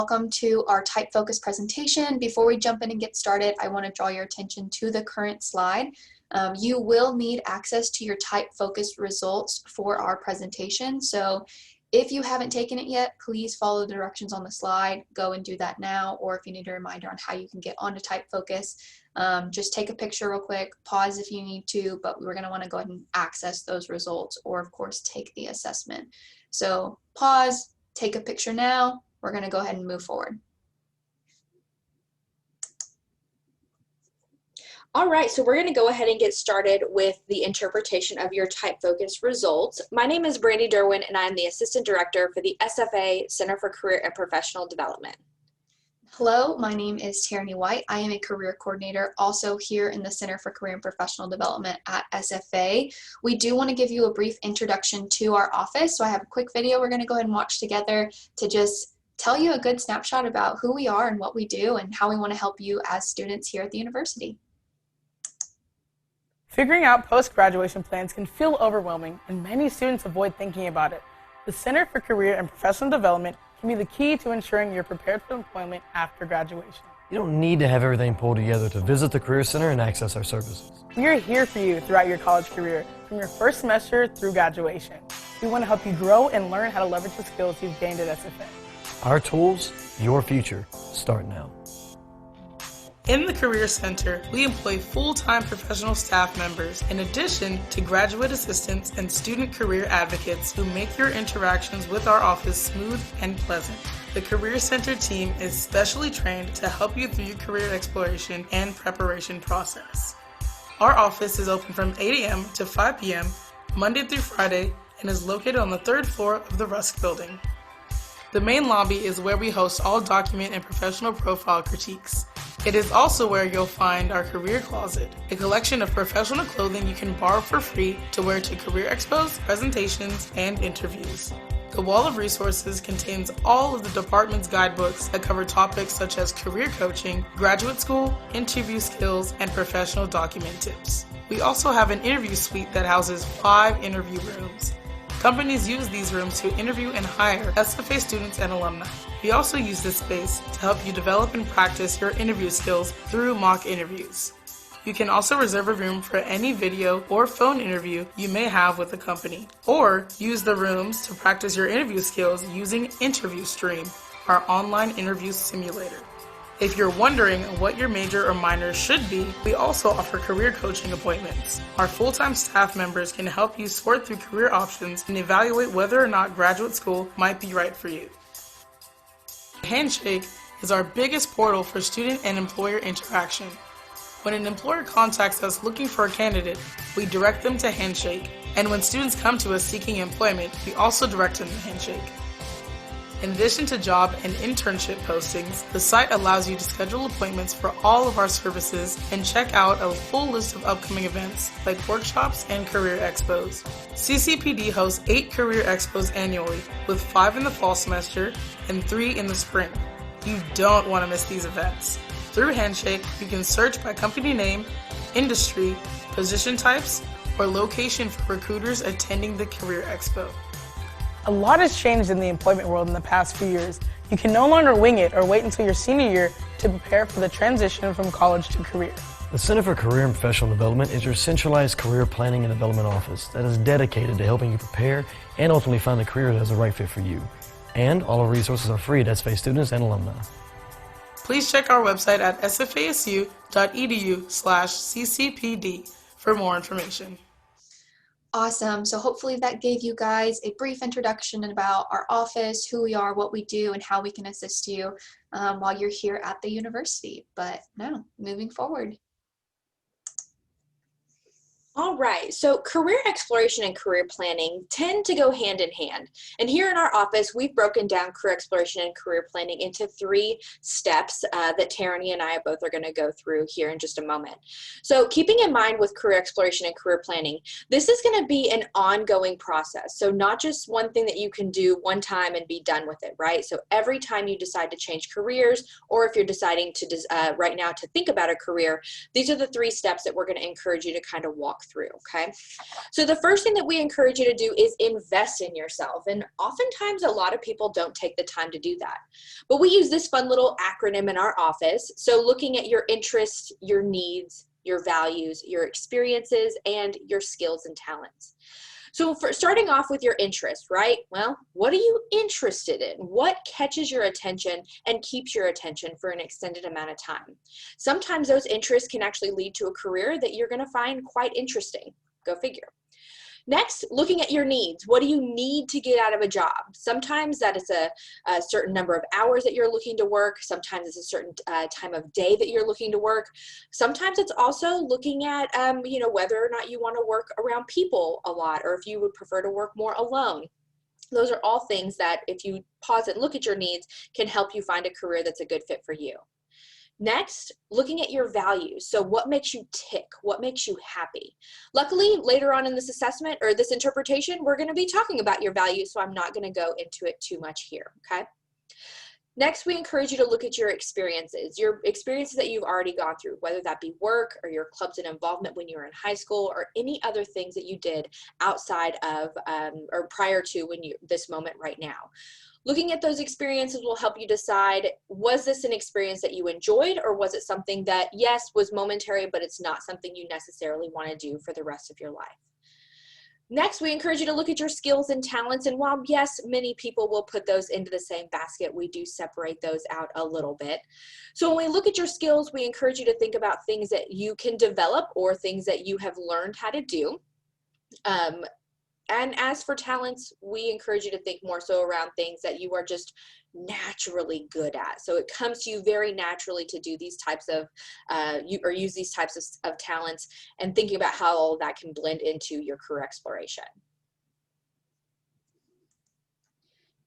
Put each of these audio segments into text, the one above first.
Welcome to our TypeFocus presentation. Before we jump in and get started, I want to draw your attention to the current slide. You will need access to your TypeFocus results for our presentation. So if you haven't taken it yet, please follow the directions on the slide. Go and do that now, or if you need a reminder on how you can get onto TypeFocus, just take a picture real quick, pause if you need to, but we're going to want to go ahead and access those results, or of course take the assessment. So pause, take a picture now. We're going to go ahead and move forward. All right, so we're going to go ahead and get started with the interpretation of your TypeFocus results. My name is Brandy Derwin, and I'm the Assistant Director for the SFA Center for Career and Professional Development. Hello, my name is Tierney White. I am a career coordinator also here in the Center for Career and Professional Development at SFA. We do want to give you a brief introduction to our office, so I have a quick video we're going to go ahead and watch together to just tell you a good snapshot about who we are and what we do and how we want to help you as students here at the university. Figuring out post-graduation plans can feel overwhelming, and many students avoid thinking about it. The Center for Career and Professional Development can be the key to ensuring you're prepared for employment after graduation. You don't need to have everything pulled together to visit the Career Center and access our services. We are here for you throughout your college career, from your first semester through graduation. We want to help you grow and learn how to leverage the skills you've gained at SFA. Our tools, your future. Start now. In the Career Center, we employ full-time professional staff members in addition to graduate assistants and student career advocates who make your interactions with our office smooth and pleasant. The Career Center team is specially trained to help you through your career exploration and preparation process. Our office is open from 8 a.m. to 5 p.m. Monday through Friday and is located on the 3rd floor of the Rusk building. The main lobby is where we host all document and professional profile critiques. It is also where you'll find our career closet, a collection of professional clothing you can borrow for free to wear to career expos, presentations, and interviews. The wall of resources contains all of the department's guidebooks that cover topics such as career coaching, graduate school, interview skills, and professional document tips. We also have an interview suite that houses 5 interview rooms. Companies use these rooms to interview and hire SFA students and alumni. We also use this space to help you develop and practice your interview skills through mock interviews. You can also reserve a room for any video or phone interview you may have with a company, or use the rooms to practice your interview skills using InterviewStream, our online interview simulator. If you're wondering what your major or minor should be, we also offer career coaching appointments. Our full-time staff members can help you sort through career options and evaluate whether or not graduate school might be right for you. Handshake is our biggest portal for student and employer interaction. When an employer contacts us looking for a candidate, we direct them to Handshake. And when students come to us seeking employment, we also direct them to Handshake. In addition to job and internship postings, the site allows you to schedule appointments for all of our services and check out a full list of upcoming events like workshops and career expos. CCPD hosts 8 career expos annually, with 5 in the fall semester and 3 in the spring. You don't want to miss these events. Through Handshake, you can search by company name, industry, position types, or location for recruiters attending the career expo. A lot has changed in the employment world in the past few years. You can no longer wing it or wait until your senior year to prepare for the transition from college to career. The Center for Career and Professional Development is your centralized career planning and development office that is dedicated to helping you prepare and ultimately find the career that is the right fit for you. And all our resources are free to SFA students and alumni. Please check our website at sfasu.edu/ccpd for more information. Awesome. So hopefully that gave you guys a brief introduction about our office, who we are, what we do, and how we can assist you while you're here at the university. But now, moving forward. All right, so career exploration and career planning tend to go hand in hand. And here in our office, we've broken down career exploration and career planning into 3 steps that Tierney and I both are going to go through here in just a moment. So keeping in mind with career exploration and career planning, this is going to be an ongoing process. So not just one thing that you can do one time and be done with it, right? So every time you decide to change careers, or if you're deciding to right now to think about a career, these are the 3 steps that we're going to encourage you to kind of walk walk through, okay? So the first thing that we encourage you to do is invest in yourself. And oftentimes a lot of people don't take the time to do that. But we use this fun little acronym in our office. So looking at your interests, your needs, your values, your experiences, and your skills and talents. So for starting off with your interest, right? Well, what are you interested in? What catches your attention and keeps your attention for an extended amount of time? Sometimes those interests can actually lead to a career that you're going to find quite interesting. Go figure. Next, looking at your needs. What do you need to get out of a job? Sometimes that is a certain number of hours that you're looking to work. Sometimes it's a certain time of day that you're looking to work. Sometimes it's also looking at, whether or not you want to work around people a lot, or if you would prefer to work more alone. Those are all things that, if you pause and look at your needs, can help you find a career that's a good fit for you. Next, looking at your values. So what makes you tick? What makes you happy? Luckily, later on in this assessment or this interpretation, we're going to be talking about your values, so I'm not going to go into it too much here, okay? Next, we encourage you to look at your experiences that you've already gone through, whether that be work or your clubs and involvement when you were in high school, or any other things that you did outside of or prior to this moment right now. Looking at those experiences will help you decide, was this an experience that you enjoyed, or was it something that, yes, was momentary, but it's not something you necessarily want to do for the rest of your life. Next, we encourage you to look at your skills and talents, and while, yes, many people will put those into the same basket, we do separate those out a little bit. So when we look at your skills, we encourage you to think about things that you can develop or things that you have learned how to do. And as for talents, we encourage you to think more so around things that you are just naturally good at. So it comes to you very naturally to do these types of, use these types of talents, and thinking about how all that can blend into your career exploration.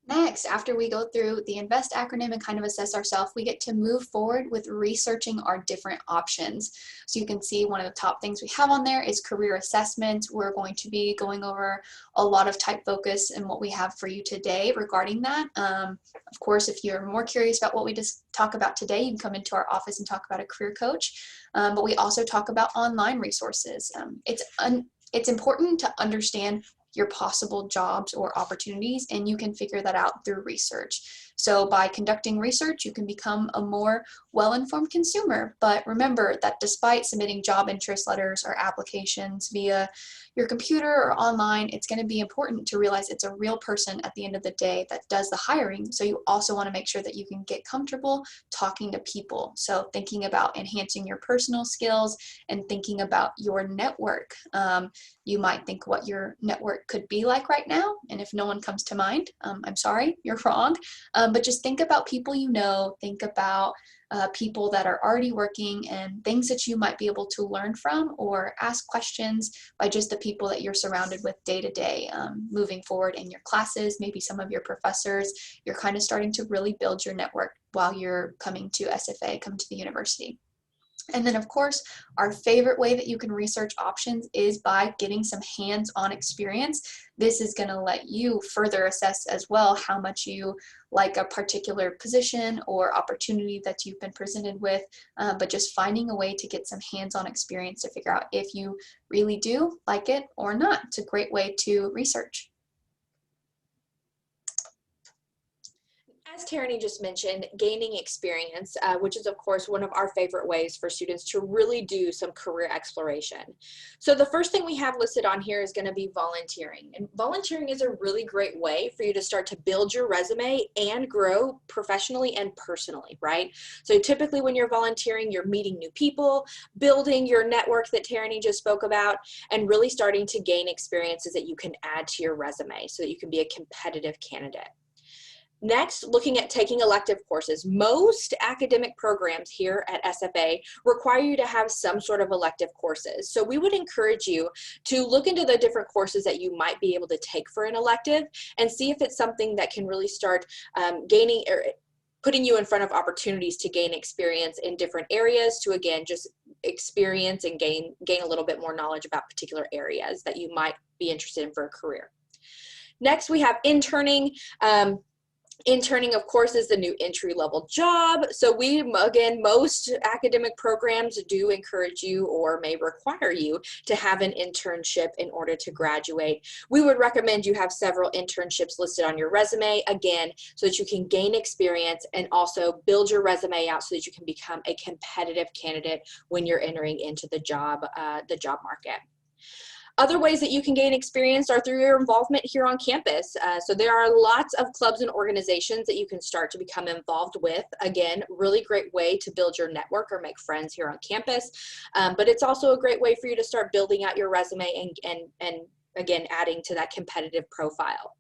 Next, after we go through the INVEST acronym and kind of assess ourselves, we get to move forward with researching our different options. So you can see one of the top things we have on there is career assessment. We're going to be going over a lot of TypeFocus and what we have for you today regarding that. Of course, if you're more curious about what we just talk about today, you can come into our office and talk about a career coach. But we also talk about online resources. It's important to understand your possible jobs or opportunities, and you can figure that out through research. So by conducting research, you can become a more well-informed consumer. But remember that despite submitting job interest letters or applications via your computer or online, it's going to be important to realize it's a real person at the end of the day that does the hiring. So you also want to make sure that you can get comfortable talking to people. So thinking about enhancing your personal skills and thinking about your network. You might think what your network could be like right now, and if no one comes to mind, I'm sorry, you're wrong. But just think about people you know, think about people that are already working and things that you might be able to learn from or ask questions by just the people that you're surrounded with day to day. Moving forward in your classes, maybe some of your professors, you're kind of starting to really build your network while you're coming to SFA, coming to the university. And then, of course, our favorite way that you can research options is by getting some hands-on experience. This is going to let you further assess as well how much you like a particular position or opportunity that you've been presented with, but just finding a way to get some hands-on experience to figure out if you really do like it or not. It's a great way to research. As Tierney just mentioned, gaining experience, which is of course one of our favorite ways for students to really do some career exploration. So the first thing we have listed on here is going to be volunteering. And volunteering is a really great way for you to start to build your resume and grow professionally and personally, right? So typically when you're volunteering, you're meeting new people, building your network that Tierney just spoke about, and really starting to gain experiences that you can add to your resume so that you can be a competitive candidate. Next, looking at taking elective courses. Most academic programs here at SFA require you to have some sort of elective courses. So we would encourage you to look into the different courses that you might be able to take for an elective and see if it's something that can really start gaining or putting you in front of opportunities to gain experience in different areas, to again just experience and gain a little bit more knowledge about particular areas that you might be interested in for a career. Next, we have interning. Interning, of course, is the new entry-level job. So again, most academic programs do encourage you or may require you to have an internship in order to graduate. We would recommend you have several internships listed on your resume, again, so that you can gain experience and also build your resume out so that you can become a competitive candidate when you're entering into the job market. Other ways that you can gain experience are through your involvement here on campus. So there are lots of clubs and organizations that you can start to become involved with. Again, really great way to build your network or make friends here on campus. But it's also a great way for you to start building out your resume and again, adding to that competitive profile.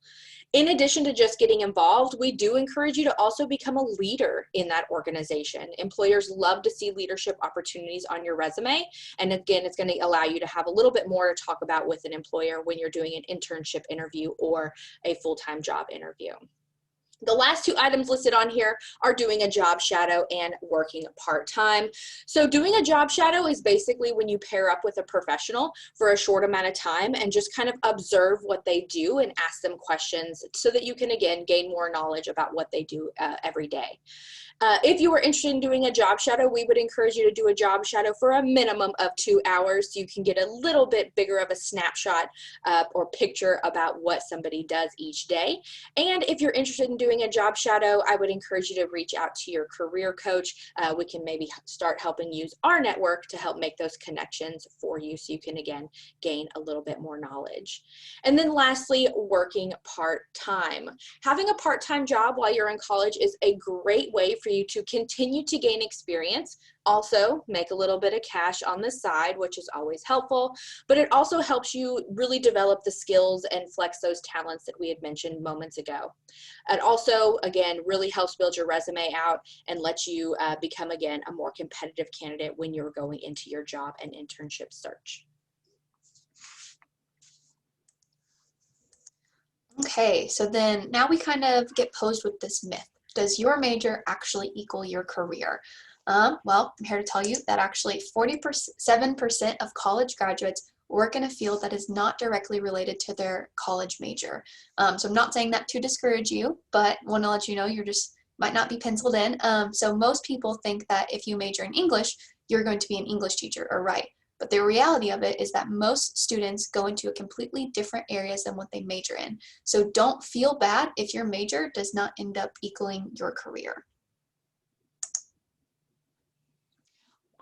In addition to just getting involved, we do encourage you to also become a leader in that organization. Employers love to see leadership opportunities on your resume. And again, it's going to allow you to have a little bit more to talk about with an employer when you're doing an internship interview or a full-time job interview. The last two items listed on here are doing a job shadow and working part-time. So doing a job shadow is basically when you pair up with a professional for a short amount of time and just kind of observe what they do and ask them questions so that you can, again, gain more knowledge about what they do every day. If you are interested in doing a job shadow, we would encourage you to do a job shadow for a minimum of 2 hours so you can get a little bit bigger of a snapshot or picture about what somebody does each day. And if you're interested in doing a job shadow, I would encourage you to reach out to your career coach. We can maybe start helping use our network to help make those connections for you so you can, again, gain a little bit more knowledge. And then lastly, working part-time. Having a part-time job while you're in college is a great way for you to continue to gain experience, also make a little bit of cash on the side, which is always helpful, but it also helps you really develop the skills and flex those talents that we had mentioned moments ago. It also, again, really helps build your resume out and lets you become, again, a more competitive candidate when you're going into your job and internship search. Okay, so then now we kind of get posed with this myth. Does your major actually equal your career? Well, I'm here to tell you that actually 47% of college graduates work in a field that is not directly related to their college major. So I'm not saying that to discourage you, but want to let you know you're just might not be penciled in. So most people think that if you major in English, you're going to be an English teacher or write. But the reality of it is that most students go into a completely different areas than what they major in. So don't feel bad if your major does not end up equaling your career.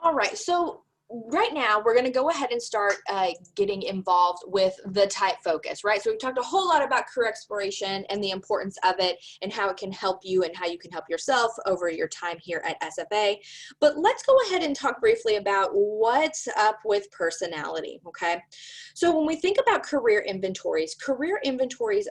All right, so right now we're going to go ahead and start getting involved with the TypeFocus, right? So we've talked a whole lot about career exploration and the importance of it and how it can help you and how you can help yourself over your time here at SFA. But let's go ahead and talk briefly about what's up with personality, okay? So when we think about career inventories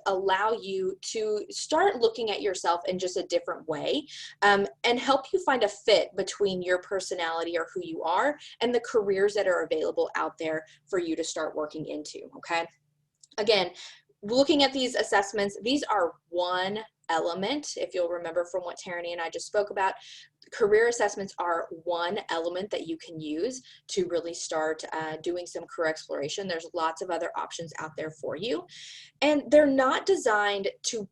allow you to start looking at yourself in just a different way and help you find a fit between your personality or who you are and the careers that are available out there for you to start working into, okay? Again, looking at these assessments, these are one element. If you'll remember from what Tarani and I just spoke about, career assessments are one element that you can use to really start doing some career exploration. There's lots of other options out there for you, and they're not designed to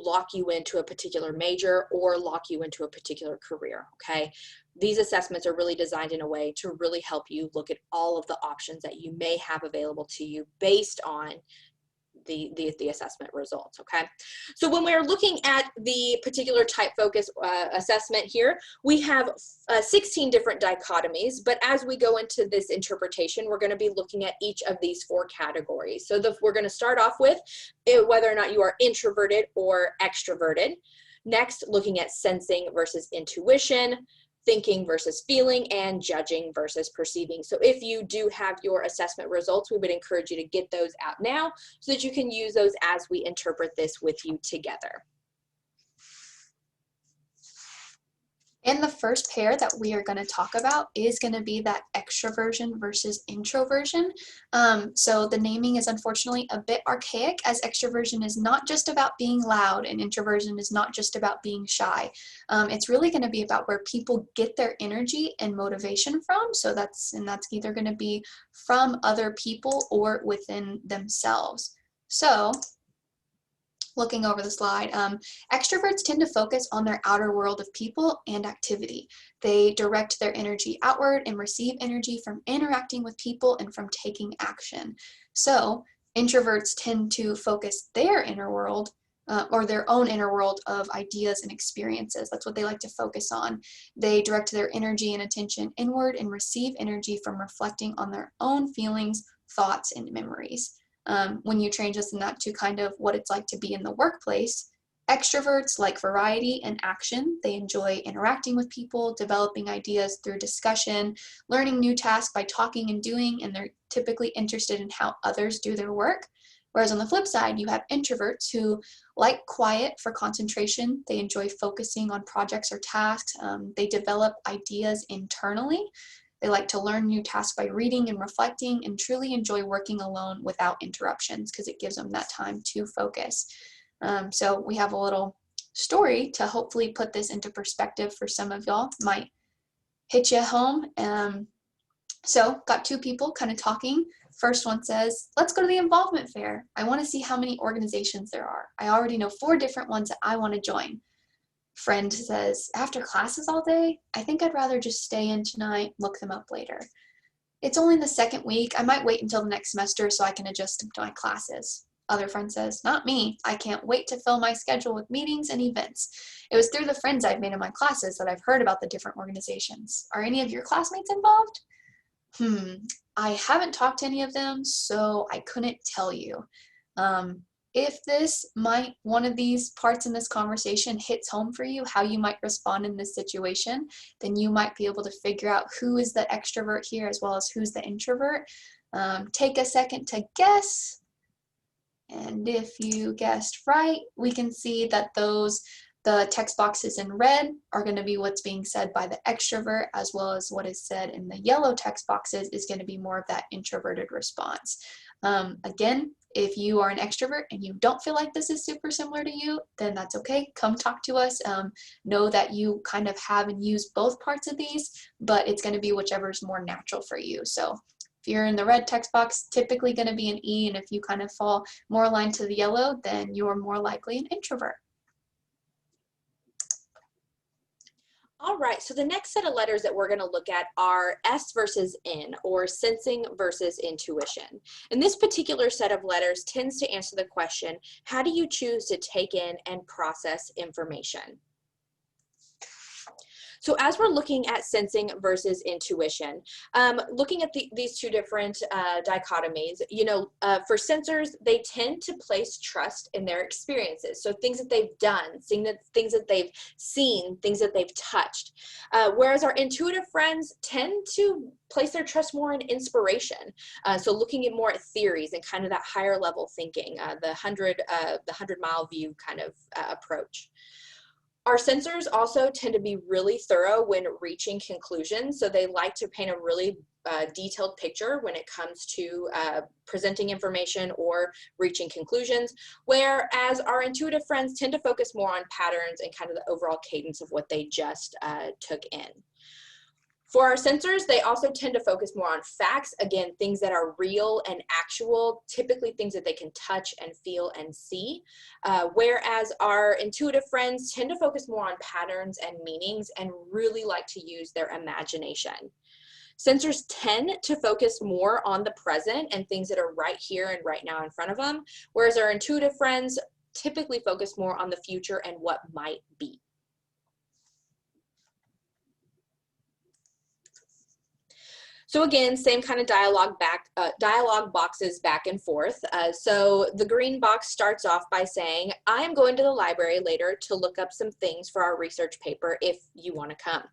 lock you into a particular major or lock you into a particular career, okay? These assessments are really designed in a way to really help you look at all of the options that you may have available to you based on the assessment results, okay? So when we're looking at the particular TypeFocus assessment here, we have 16 different dichotomies, but as we go into this interpretation, we're going to be looking at each of these 4 categories. So we're going to start off with whether or not you are introverted or extroverted. Next, looking at sensing versus intuition, thinking versus feeling, and judging versus perceiving. So if you do have your assessment results, we would encourage you to get those out now so that you can use those as we interpret this with you together. And the first pair that we are going to talk about is going to be that extroversion versus introversion. So the naming is unfortunately a bit archaic, as extroversion is not just about being loud and introversion is not just about being shy. It's really going to be about where people get their energy and motivation from. So that's either going to be from other people or within themselves. So looking over the slide, extroverts tend to focus on their outer world of people and activity. They direct their energy outward and receive energy from interacting with people and from taking action. So introverts tend to focus their inner world or their own inner world of ideas and experiences. That's what they like to focus on. They direct their energy and attention inward and receive energy from reflecting on their own feelings, thoughts, and memories. When you transition that to kind of what it's like to be in the workplace, extroverts like variety and action. They enjoy interacting with people, developing ideas through discussion, learning new tasks by talking and doing, and they're typically interested in how others do their work. Whereas on the flip side, you have introverts who like quiet for concentration. They enjoy focusing on projects or tasks. They develop ideas internally. They like to learn new tasks by reading and reflecting, and truly enjoy working alone without interruptions because it gives them that time to focus. So we have a little story to hopefully put this into perspective for some of y'all. Might hit you home. So got two people kind of talking. First one says, let's go to the involvement fair. I want to see how many organizations there are. I already know 4 different ones that I want to join. Friend says, after classes all day, I think I'd rather just stay in tonight, look them up later. It's only the 2nd week. I might wait until the next semester so I can adjust to my classes. Other friend says, not me. I can't wait to fill my schedule with meetings and events. It was through the friends I've made in my classes that I've heard about the different organizations. Are any of your classmates involved? I haven't talked to any of them, so I couldn't tell you. If one of these parts in this conversation hits home for you, how you might respond in this situation, then you might be able to figure out who is the extrovert here as well as who's the introvert. Take a second to guess. And if you guessed right, we can see that the text boxes in red are going to be what's being said by the extrovert, as well as what is said in the yellow text boxes is going to be more of that introverted response. Again, if you are an extrovert and you don't feel like this is super similar to you, then that's okay. Come talk to us. Know that you kind of have and use both parts of these, but it's going to be whichever is more natural for you. So if you're in the red text box, typically going to be an E, and if you kind of fall more aligned to the yellow, then you're more likely an introvert. All right, so the next set of letters that we're going to look at are S versus N, or sensing versus intuition. And this particular set of letters tends to answer the question, how do you choose to take in and process information? So as we're looking at sensing versus intuition, looking at these two different dichotomies, for sensors, they tend to place trust in their experiences. So things that they've done, things that they've seen, things that they've touched. Whereas our intuitive friends tend to place their trust more in inspiration. So looking at more at theories and kind of that higher level thinking, the 100-mile view kind of approach. Our sensors also tend to be really thorough when reaching conclusions, so they like to paint a really detailed picture when it comes to presenting information or reaching conclusions, whereas our intuitive friends tend to focus more on patterns and kind of the overall cadence of what they just took in. For our sensors, they also tend to focus more on facts, again, things that are real and actual, typically things that they can touch and feel and see, whereas our intuitive friends tend to focus more on patterns and meanings and really like to use their imagination. Sensors tend to focus more on the present and things that are right here and right now in front of them, whereas our intuitive friends typically focus more on the future and what might be. So again, same kind of dialogue boxes back and forth. So the green box starts off by saying, I am going to the library later to look up some things for our research paper if you want to come.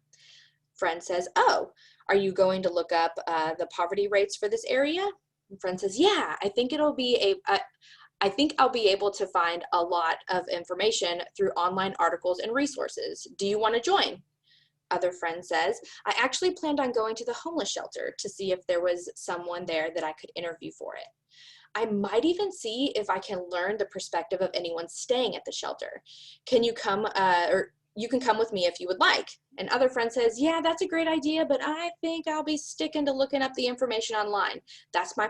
Friend says, oh, are you going to look up the poverty rates for this area? And friend says, yeah, I think I'll be able to find a lot of information through online articles and resources. Do you want to join? Other friend says, I actually planned on going to the homeless shelter to see if there was someone there that I could interview for it. I might even see if I can learn the perspective of anyone staying at the shelter. Can you come, you can come with me if you would like. And other friend says, yeah, that's a great idea, but I think I'll be sticking to looking up the information online. That's my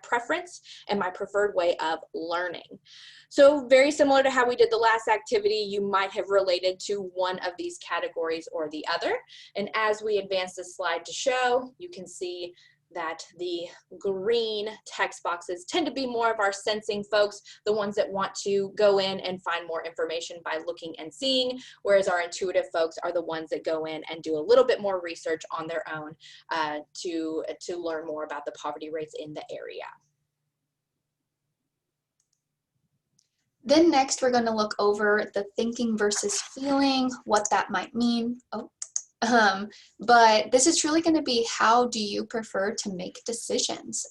preference and my preferred way of learning. So very similar to how we did the last activity, you might have related to one of these categories or the other. And as we advance the slide to show, you can see that the green text boxes tend to be more of our sensing folks, the ones that want to go in and find more information by looking and seeing, whereas our intuitive folks are the ones that go in and do a little bit more research on their own to learn more about the poverty rates in the area. Then next, we're going to look over the thinking versus feeling, what that might mean. But this is truly going to be, how do you prefer to make decisions?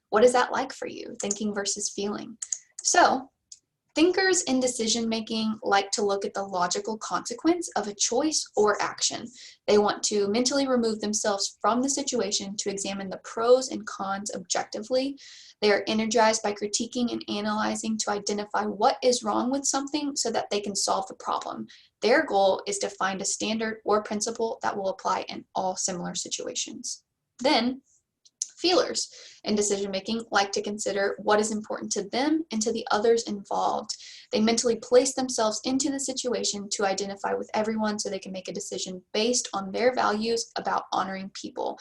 What is that like for you, thinking versus feeling? So thinkers in decision making like to look at the logical consequence of a choice or action. They want to mentally remove themselves from the situation to examine the pros and cons objectively. They are energized by critiquing and analyzing to identify what is wrong with something so that they can solve the problem. Their goal is to find a standard or principle that will apply in all similar situations. Then, feelers in decision-making like to consider what is important to them and to the others involved. They mentally place themselves into the situation to identify with everyone so they can make a decision based on their values about honoring people.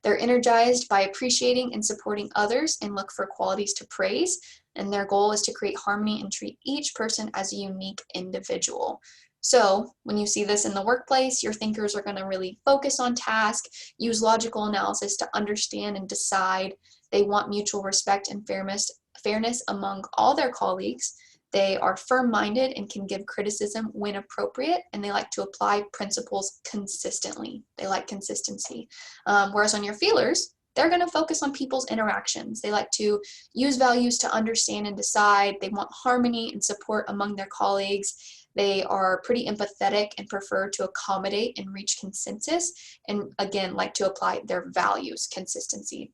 They're energized by appreciating and supporting others and look for qualities to praise, and their goal is to create harmony and treat each person as a unique individual. So when you see this in the workplace, your thinkers are going to really focus on task, use logical analysis to understand and decide. They want mutual respect and fairness among all their colleagues. They are firm-minded and can give criticism when appropriate, and they like to apply principles consistently. They like consistency. Whereas on your feelers, they're going to focus on people's interactions. They like to use values to understand and decide. They want harmony and support among their colleagues. They are pretty empathetic and prefer to accommodate and reach consensus, and again, like to apply their values consistently.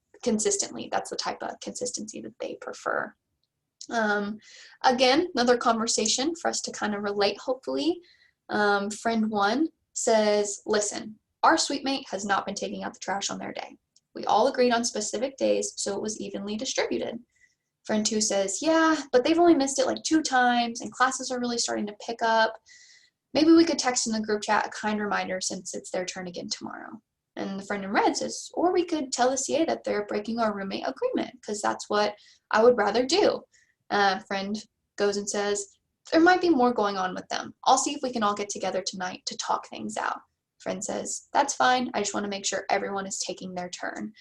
That's the type of consistency that they prefer. Again, another conversation for us to kind of relate, hopefully. Friend one says, listen, our suite mate has not been taking out the trash on their day. We all agreed on specific days, so it was evenly distributed. Friend two says, yeah, but they've only missed it like 2 times and classes are really starting to pick up. Maybe we could text in the group chat a kind reminder since it's their turn again tomorrow. And the friend in red says, or we could tell the CA that they're breaking our roommate agreement because that's what I would rather do. Friend goes and says, there might be more going on with them. I'll see if we can all get together tonight to talk things out. Friend says, that's fine. I just want to make sure everyone is taking their turn.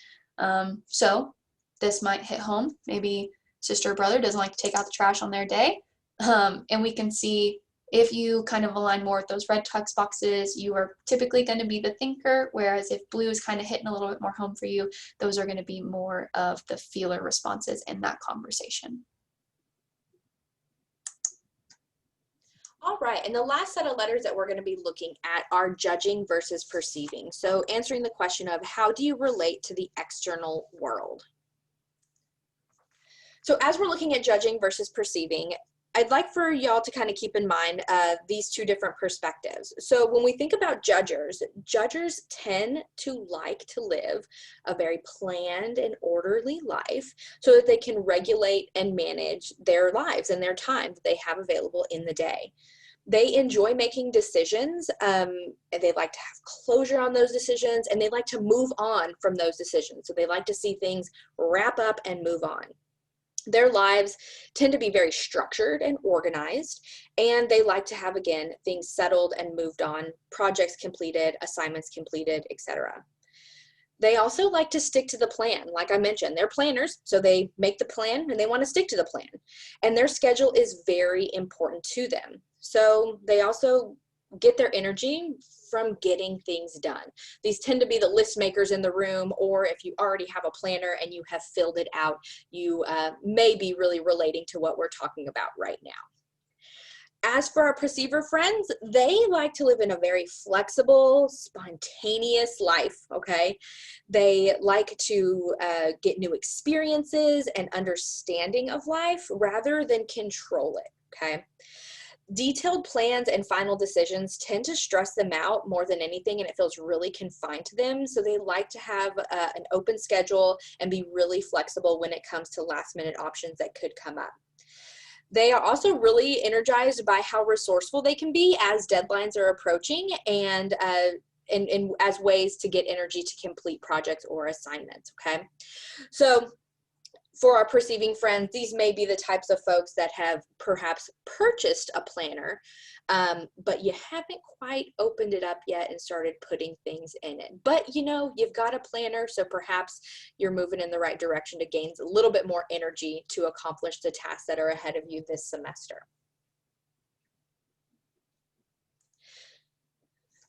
So this might hit home. Maybe sister or brother doesn't like to take out the trash on their day. And we can see if you kind of align more with those red text boxes, you are typically going to be the thinker, whereas if blue is kind of hitting a little bit more home for you, those are going to be more of the feeler responses in that conversation. All right, and the last set of letters that we're going to be looking at are judging versus perceiving. So answering the question of how do you relate to the external world? So as we're looking at judging versus perceiving, I'd like for y'all to kind of keep in mind these 2 different perspectives. So when we think about judgers tend to like to live a very planned and orderly life so that they can regulate and manage their lives and their time that they have available in the day. They enjoy making decisions, and they like to have closure on those decisions, and they like to move on from those decisions. So they like to see things wrap up and move on. Their lives tend to be very structured and organized, and they like to have, again, things settled and moved on, projects completed, assignments completed, etc. They also like to stick to the plan. Like I mentioned, they're planners, so they make the plan and they want to stick to the plan. And their schedule is very important to them. So they also get their energy from getting things done. These tend to be the list makers in the room, or if you already have a planner and you have filled it out, you may be really relating to what we're talking about right now. As for our perceiver friends, they like to live in a very flexible, spontaneous life, okay? They like to get new experiences and understanding of life rather than control it, okay? Detailed plans and final decisions tend to stress them out more than anything, and it feels really confined to them. So they like to have an open schedule and be really flexible when it comes to last minute options that could come up. They are also really energized by how resourceful they can be as deadlines are approaching, and as ways to get energy to complete projects or assignments, okay? So for our perceiving friends, these may be the types of folks that have perhaps purchased a planner, but you haven't quite opened it up yet and started putting things in it. But you know, you've got a planner, so perhaps you're moving in the right direction to gain a little bit more energy to accomplish the tasks that are ahead of you this semester.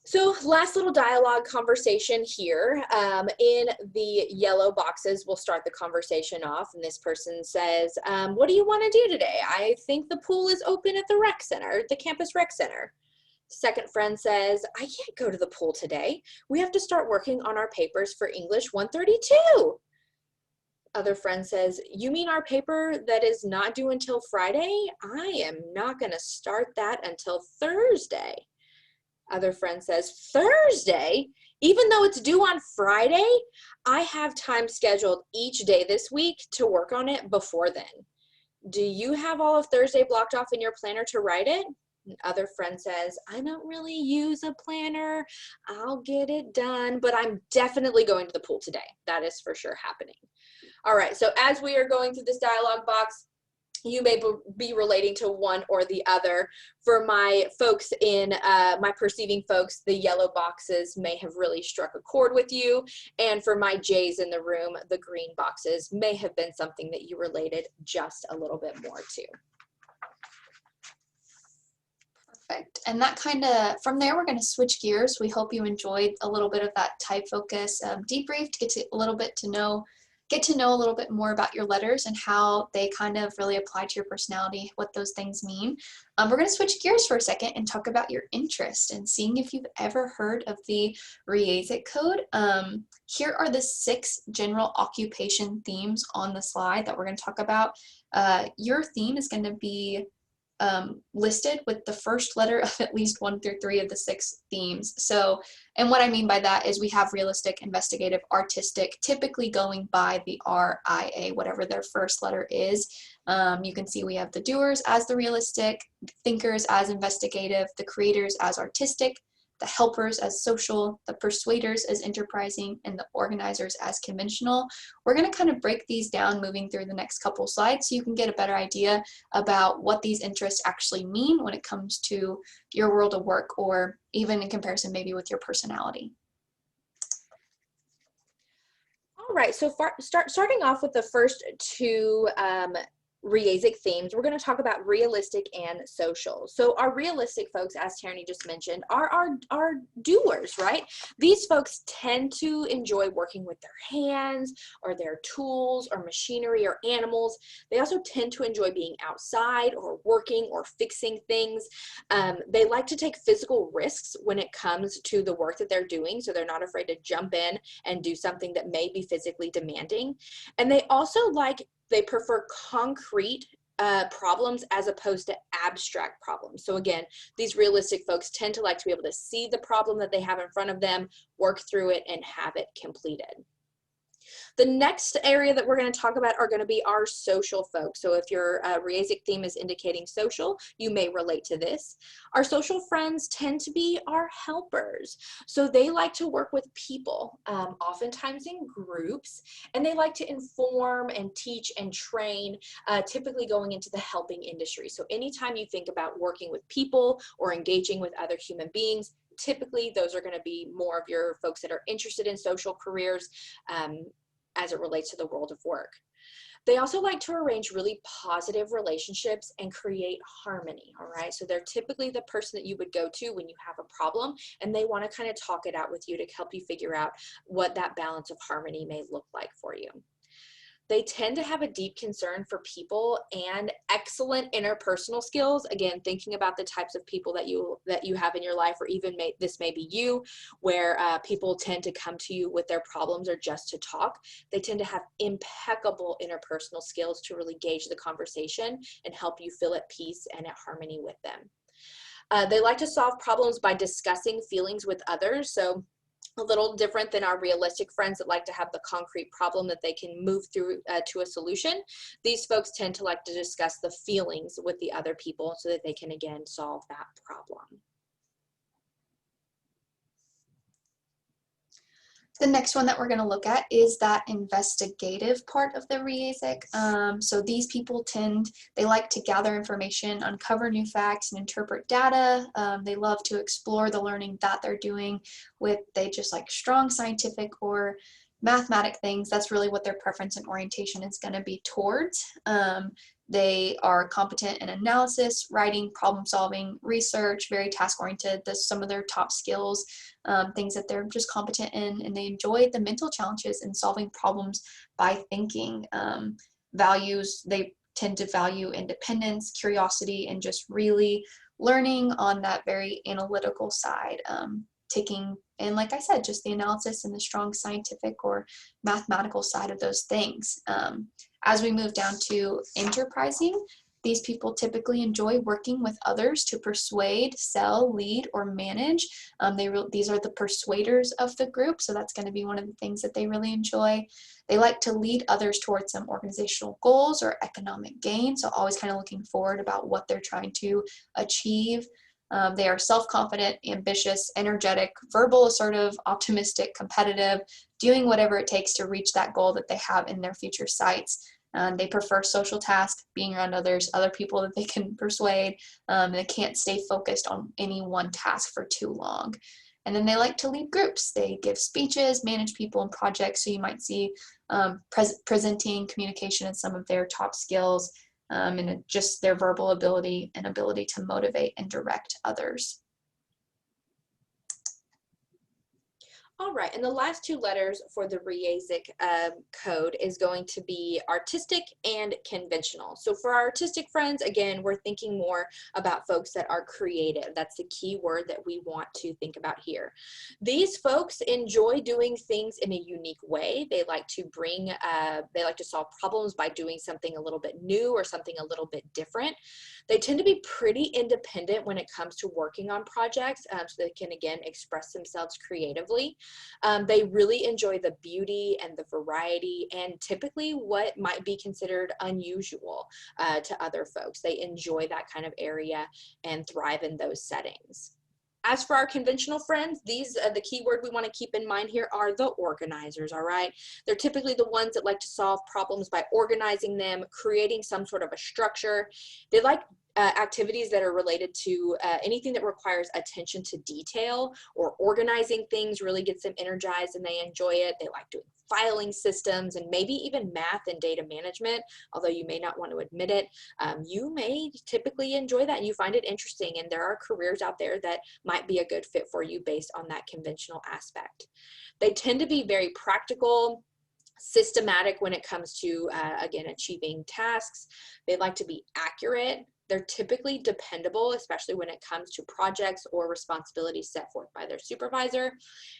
So last little dialogue conversation here. In the yellow boxes, we'll start the conversation off, and this person says, what do you want to do today? I think the pool is open at the rec center, the campus rec center. Second friend says, I can't go to the pool today. We have to start working on our papers for English 132. Other friend says, you mean our paper that is not due until Friday? I am not going to start that until Thursday. Other friend says, Thursday? Even though it's due on Friday, I have time scheduled each day this week to work on it before then. Do you have all of Thursday blocked off in your planner to write it? Other friend says, I don't really use a planner. I'll get it done, but I'm definitely going to the pool today. That is for sure happening. All right, so as we are going through this dialogue box, you may be relating to one or the other. For my folks in, my perceiving folks, the yellow boxes may have really struck a chord with you. And for my J's in the room, the green boxes may have been something that you related just a little bit more to. Perfect. And that kind of, from there, we're going to switch gears. We hope you enjoyed a little bit of that TypeFocus debrief to get to a little bit to know, get to know a little bit more about your letters and how they kind of really apply to your personality, what those things mean. We're going to switch gears for a second and talk about your interest and seeing if you've ever heard of the REASIC code. Here are the 6 general occupation themes on the slide that we're going to talk about. Your theme is going to be listed with the first letter of at least 1 through 3 of the 6 themes. So, and what I mean by that is we have realistic, investigative, artistic, typically going by the RIA, whatever their first letter is. You can see we have the doers as the realistic, thinkers as investigative, the creators as artistic, the helpers as social, the persuaders as enterprising, and the organizers as conventional. We're going to kind of break these down moving through the next couple slides so you can get a better idea about what these interests actually mean when it comes to your world of work, or even in comparison maybe with your personality. All right, so starting off with the first 2 REASIC themes, we're going to talk about realistic and social. So our realistic folks, as Tierney just mentioned, are our doers, right? These folks tend to enjoy working with their hands or their tools or machinery or animals. They also tend to enjoy being outside or working or fixing things. They like to take physical risks when it comes to the work that they're doing, so they're not afraid to jump in and do something that may be physically demanding. And they also they prefer concrete problems as opposed to abstract problems. So again, these realistic folks tend to like to be able to see the problem that they have in front of them, work through it, and have it completed. The next area that we're going to talk about are going to be our social folks. So if your REASIC theme is indicating social, you may relate to this. Our social friends tend to be our helpers. So they like to work with people, oftentimes in groups, and they like to inform and teach and train, typically going into the helping industry. So anytime you think about working with people or engaging with other human beings, typically those are going to be more of your folks that are interested in social careers as it relates to the world of work. They also like to arrange really positive relationships and create harmony, all right? So they're typically the person that you would go to when you have a problem, and they want to kind of talk it out with you to help you figure out what that balance of harmony may look like for you. They tend to have a deep concern for people and excellent interpersonal skills. Again, thinking about the types of people that you have in your life, or even this may be you, where people tend to come to you with their problems or just to talk. They tend to have impeccable interpersonal skills to really gauge the conversation and help you feel at peace and at harmony with them. They like to solve problems by discussing feelings with others. So a little different than our realistic friends that like to have the concrete problem that they can move through to a solution. These folks tend to like to discuss the feelings with the other people so that they can, again, solve that problem. The next one that we're going to look at is that investigative part of the REASIC. So these people they like to gather information, uncover new facts, and interpret data. They love to explore the learning that they're doing they just like strong scientific or mathematic things. That's really what their preference and orientation is going to be towards. They are competent in analysis, writing, problem solving, research, very task oriented. That's some of their top skills, things that they're just competent in, and they enjoy the mental challenges in solving problems by thinking. They tend to value independence, curiosity, and just really learning on that very analytical side. And like I said, just the analysis and the strong scientific or mathematical side of those things. As we move down to enterprising, these people typically enjoy working with others to persuade, sell, lead, or manage. These are the persuaders of the group, so that's going to be one of the things that they really enjoy. They like to lead others towards some organizational goals or economic gain, so always kind of looking forward about what they're trying to achieve. They are self-confident, ambitious, energetic, verbal, assertive, optimistic, competitive, doing whatever it takes to reach that goal that they have in their future sights. They prefer social tasks, being around others, other people that they can persuade. They can't stay focused on any one task for too long. And then they like to lead groups. They give speeches, manage people and projects. So you might see presenting, communication as some of their top skills. And just their verbal ability and ability to motivate and direct others. All right, and the last two letters for the REASIC code is going to be artistic and conventional. So for our artistic friends, again, we're thinking more about folks that are creative. That's the key word that we want to think about here. These folks enjoy doing things in a unique way. They like to they like to solve problems by doing something a little bit new or something a little bit different. They tend to be pretty independent when it comes to working on projects, so they can, again, express themselves creatively. They really enjoy the beauty and the variety and typically what might be considered unusual to other folks. They enjoy that kind of area and thrive in those settings. As for our conventional friends, the key word we want to keep in mind here are the organizers, all right? They're typically the ones that like to solve problems by organizing them, creating some sort of a structure. They like activities that are related to anything that requires attention to detail or organizing things really gets them energized and they enjoy it. They like doing filing systems and maybe even math and data management, although you may not want to admit it. You may typically enjoy that and you find it interesting, and there are careers out there that might be a good fit for you based on that conventional aspect. They tend to be very practical, systematic when it comes to, again, achieving tasks. They like to be accurate. They're typically dependable, especially when it comes to projects or responsibilities set forth by their supervisor.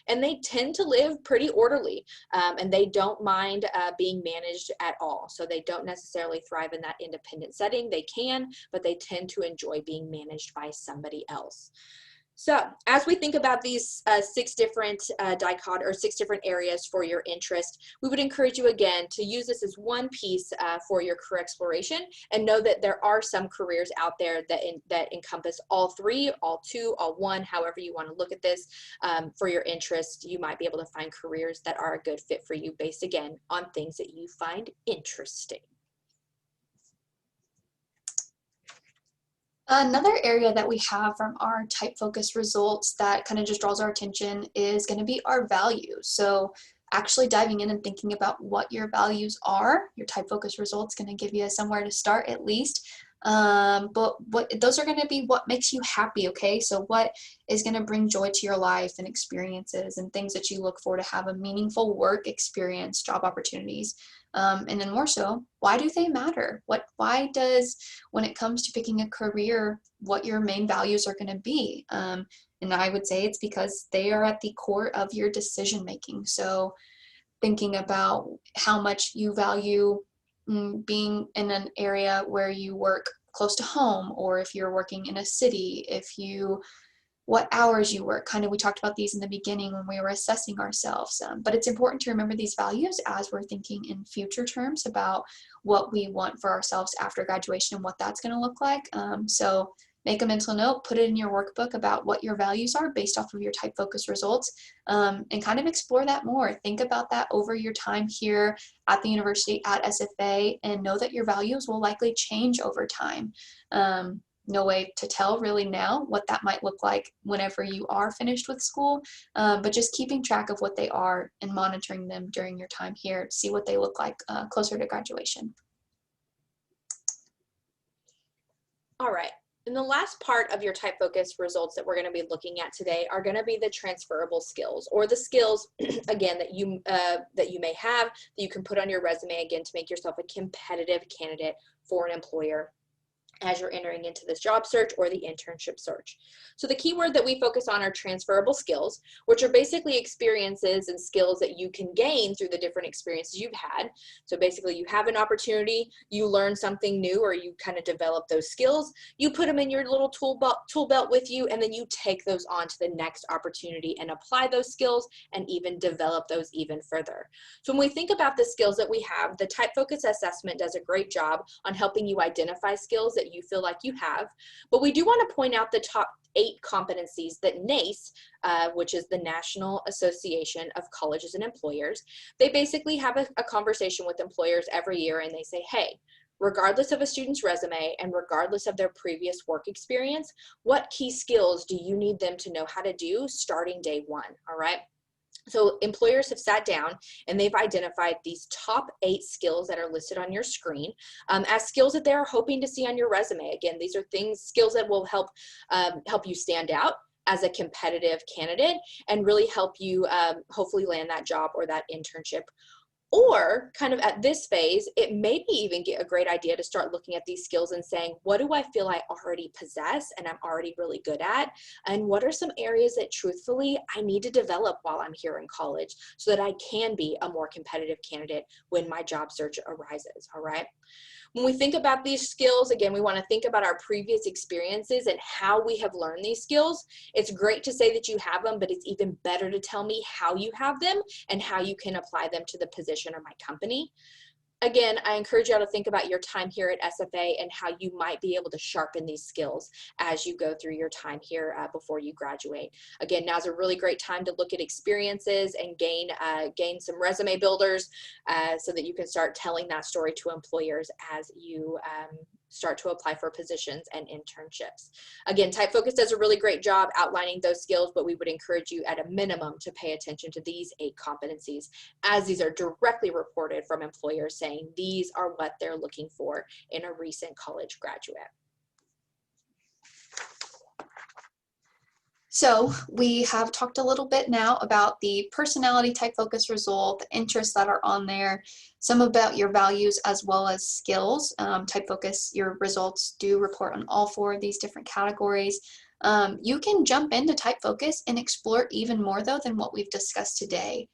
And they tend to live pretty orderly, and they don't mind being managed at all. So they don't necessarily thrive in that independent setting. They can, but they tend to enjoy being managed by somebody else. So as we think about these 6 different six different areas for your interest, we would encourage you again to use this as one piece for your career exploration, and know that there are some careers out there that encompass all 3, all 2, all 1, however you want to look at this. For your interest, you might be able to find careers that are a good fit for you based, again, on things that you find interesting. Another area that we have from our TypeFocus results that kind of just draws our attention is going to be our values. So actually diving in and thinking about what your values are, your TypeFocus results going to give you somewhere to start at least. But those are going to be what makes you happy, okay? So what is going to bring joy to your life and experiences and things that you look for to have a meaningful work experience, job opportunities. And then more so, why do they matter? Why does, when it comes to picking a career, what your main values are going to be? And I would say it's because they are at the core of your decision making. So thinking about how much you value being in an area where you work close to home, or if you're working in a city, what hours you work. Kind of, we talked about these in the beginning when we were assessing ourselves. But it's important to remember these values as we're thinking in future terms about what we want for ourselves after graduation and what that's going to look like. So make a mental note, put it in your workbook about what your values are based off of your TypeFocus results, and kind of explore that more. Think about that over your time here at the university at SFA, and know that your values will likely change over time. No way to tell really now what that might look like whenever you are finished with school, but just keeping track of what they are and monitoring them during your time here to see what they look like closer to graduation. All right. And the last part of your TypeFocus results that we're going to be looking at today are going to be the transferable skills, or the skills, again, that you may have that you can put on your resume, again, to make yourself a competitive candidate for an employer as you're entering into this job search or the internship search. So the key word that we focus on are transferable skills, which are basically experiences and skills that you can gain through the different experiences you've had. So basically, you have an opportunity, you learn something new, or you kind of develop those skills, you put them in your little tool belt with you, and then you take those on to the next opportunity and apply those skills and even develop those even further. So when we think about the skills that we have, the TypeFocus assessment does a great job on helping you identify skills that you feel like you have, but we do want to point out the top 8 competencies that NACE, which is the National Association of Colleges and Employers, they basically have a conversation with employers every year, and they say, hey, regardless of a student's resume and regardless of their previous work experience, what key skills do you need them to know how to do starting day one? All right. So employers have sat down and they've identified these top 8 skills that are listed on your screen as skills that they're hoping to see on your resume. Again, these are skills that will help you stand out as a competitive candidate and really help you hopefully land that job or that internship. Or kind of at this phase, it may be even a great idea to start looking at these skills and saying, what do I feel I already possess and I'm already really good at? And what are some areas that truthfully I need to develop while I'm here in college so that I can be a more competitive candidate when my job search arises, all right? When we think about these skills, again, we want to think about our previous experiences and how we have learned these skills. It's great to say that you have them, but it's even better to tell me how you have them and how you can apply them to the position or my company. Again, I encourage you all to think about your time here at SFA and how you might be able to sharpen these skills as you go through your time here before you graduate. Again, now's a really great time to look at experiences and gain some resume builders so that you can start telling that story to employers as you start to apply for positions and internships. Again, TypeFocus does a really great job outlining those skills, but we would encourage you at a minimum to pay attention to these 8 competencies, as these are directly reported from employers saying these are what they're looking for in a recent college graduate. So we have talked a little bit now about the personality TypeFocus result, the interests that are on there, some about your values as well as skills. TypeFocus, your results do report on all 4 of these different categories. You can jump into TypeFocus and explore even more though than what we've discussed today.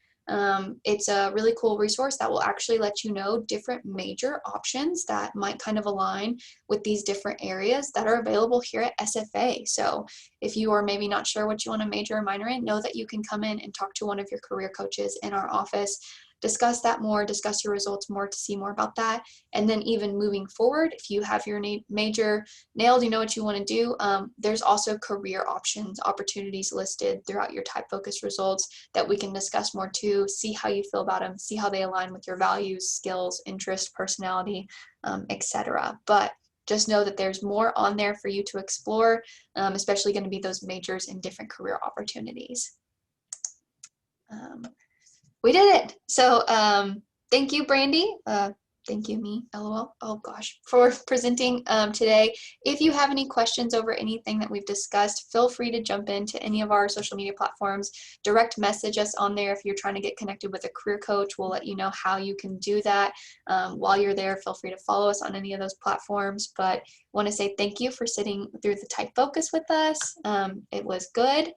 It's a really cool resource that will actually let you know different major options that might kind of align with these different areas that are available here at SFA. So if you are maybe not sure what you want to major or minor in, know that you can come in and talk to one of your career coaches in our office, discuss that more, discuss your results more to see more about that. And then even moving forward, if you have your major nailed, you know what you want to do, there's also career opportunities listed throughout your TypeFocus results that we can discuss more too, see how you feel about them, see how they align with your values, skills, interest, personality, etc. But just know that there's more on there for you to explore, especially going to be those majors and different career opportunities. We did it. So thank you, Brandy. Thank you, me, LOL. Oh gosh, for presenting today. If you have any questions over anything that we've discussed, feel free to jump into any of our social media platforms. Direct message us on there if you're trying to get connected with a career coach. We'll let you know how you can do that. While you're there, feel free to follow us on any of those platforms. But I want to say thank you for sitting through the TypeFocus with us. It was good.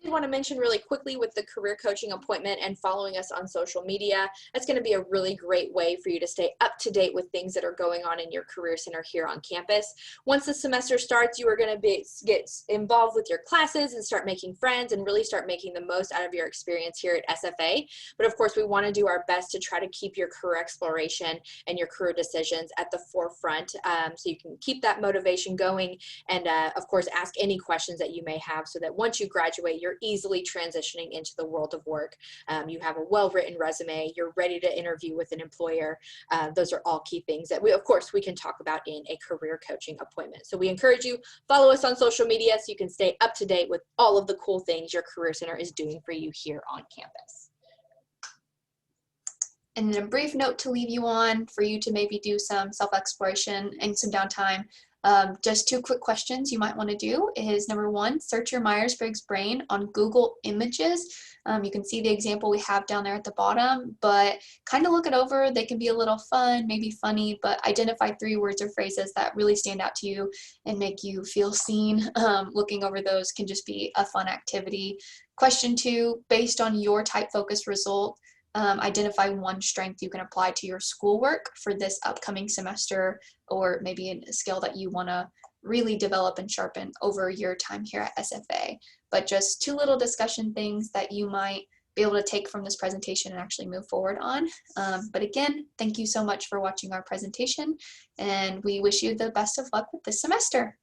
I want to mention really quickly with the career coaching appointment and following us on social media, that's going to be a really great way for you to stay up to date with things that are going on in your career center here on campus. Once the semester starts, you are going to get involved with your classes and start making friends and really start making the most out of your experience here at SFA. But of course, we want to do our best to try to keep your career exploration and your career decisions at the forefront, so you can keep that motivation going, and of course ask any questions that you may have, so that once you graduate, you're easily transitioning into the world of work. You have a well-written resume, you're ready to interview with an employer. Those are all key things that of course we can talk about in a career coaching appointment. So we encourage you, follow us on social media so you can stay up to date with all of the cool things your career center is doing for you here on campus. And then a brief note to leave you on for you to maybe do some self-exploration and some downtime. Just 2 quick questions you might want to do is, number 1, search your Myers-Briggs brain on Google Images. You can see the example we have down there at the bottom, but kind of look it over. They can be a little fun, maybe funny, but identify 3 words or phrases that really stand out to you and make you feel seen. Looking over those can just be a fun activity. Question 2, based on your TypeFocus result, identify 1 strength you can apply to your schoolwork for this upcoming semester, or maybe a skill that you want to really develop and sharpen over your time here at SFA. But just 2 little discussion things that you might be able to take from this presentation and actually move forward on. But again, thank you so much for watching our presentation, and we wish you the best of luck with this semester.